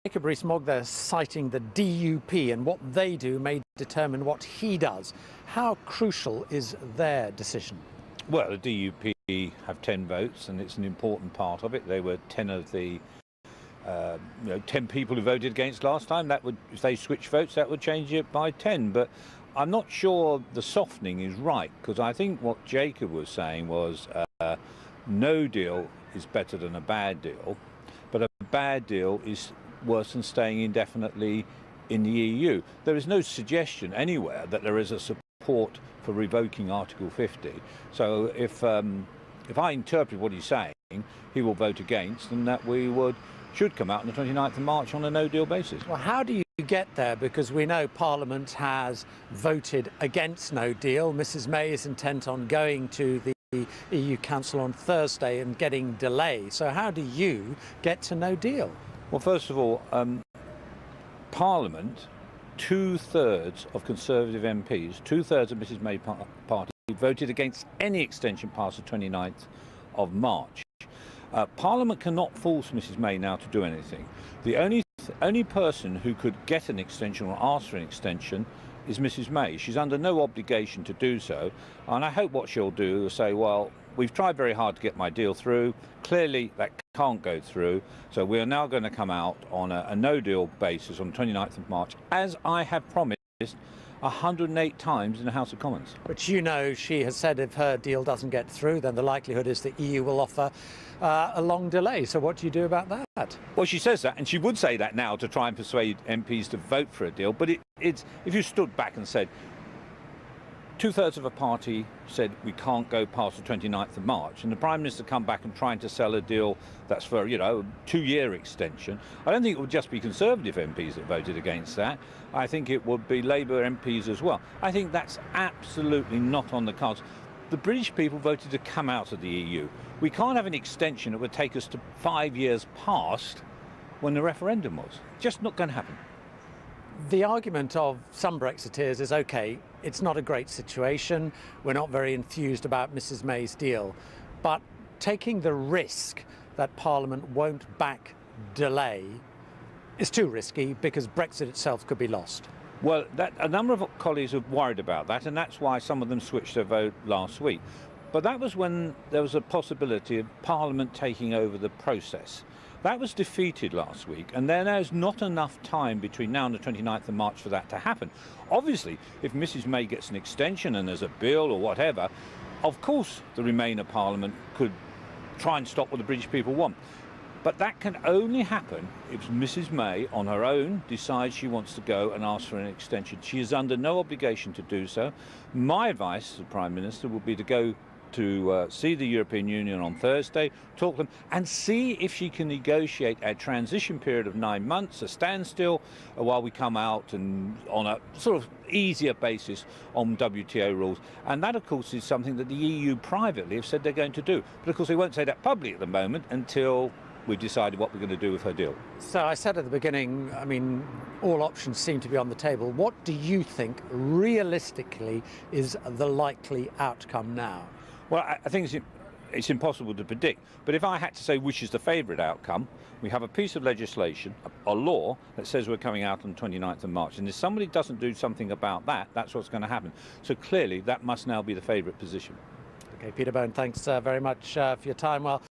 Jacob Rees-Mogg there citing the DUP, and what they do may determine what he does. How crucial is their decision? Well, the DUP have 10 votes, and it's an important part of it. They were 10 of the 10 people who voted against last time. That would, if they switch votes, that would change it by 10. But I'm not sure the softening is right, because I think what Jacob was saying was no deal is better than a bad deal, but a bad deal is worse than staying indefinitely in the EU. There is no suggestion anywhere that there is a support for revoking Article 50. So if I interpret what he's saying, he will vote against, and that we should come out on the 29th of March on a no-deal basis. Well, how do you get there? Because we know Parliament has voted against no deal. Mrs May is intent on going to the EU Council on Thursday and getting delay. So how do you get to no deal? Well, first of all, Parliament, 2/3 of Conservative MPs, 2/3 of Mrs May's party, voted against any extension past the 29th of March. Parliament cannot force Mrs May now to do anything. The only person who could get an extension or ask for an extension is Mrs May. She's under no obligation to do so, and I hope what she'll do is say, well, we've tried very hard to get my deal through. Clearly that can't go through, so we are now going to come out on a no-deal basis on the 29th of March, as I have promised 108 times in the House of Commons. But you know, she has said if her deal doesn't get through, then the likelihood is the EU will offer a long delay. So what do you do about that? Well, she says that, and she would say that now to try and persuade MPs to vote for a deal. But it's if you stood back and said, 2/3 of a party said we can't go past the 29th of March, and the Prime Minister come back and trying to sell a deal that's for, a 2-year extension. I don't think it would just be Conservative MPs that voted against that. I think it would be Labour MPs as well. I think that's absolutely not on the cards. The British people voted to come out of the EU. We can't have an extension that would take us to 5 years past when the referendum was. Just not going to happen. The argument of some Brexiteers is, OK, it's not a great situation, we're not very enthused about Mrs May's deal, but taking the risk that Parliament won't back delay is too risky because Brexit itself could be lost. Well, a number of colleagues are worried about that, and that's why some of them switched their vote last week. But that was when there was a possibility of Parliament taking over the process. That was defeated last week, and there's not enough time between now and the 29th of March for that to happen. Obviously, if Mrs May gets an extension and there's a bill or whatever, of course the Remainer Parliament could try and stop what the British people want. But that can only happen if Mrs May, on her own, decides she wants to go and ask for an extension. She is under no obligation to do so. My advice as the Prime Minister would be to go to see the European Union on Thursday, talk to them, and see if she can negotiate a transition period of 9 months, a standstill, while we come out and on a sort of easier basis on WTO rules. And that, of course, is something that the EU privately have said they're going to do. But, of course, they won't say that publicly at the moment until we've decided what we're going to do with her deal. So I said at the beginning, I mean, all options seem to be on the table. What do you think realistically is the likely outcome now? Well, I think it's impossible to predict. But if I had to say which is the favourite outcome, we have a piece of legislation, a law, that says we're coming out on the 29th of March. And if somebody doesn't do something about that, that's what's going to happen. So clearly, that must now be the favourite position. OK, Peter Bone, thanks very much for your time. Well,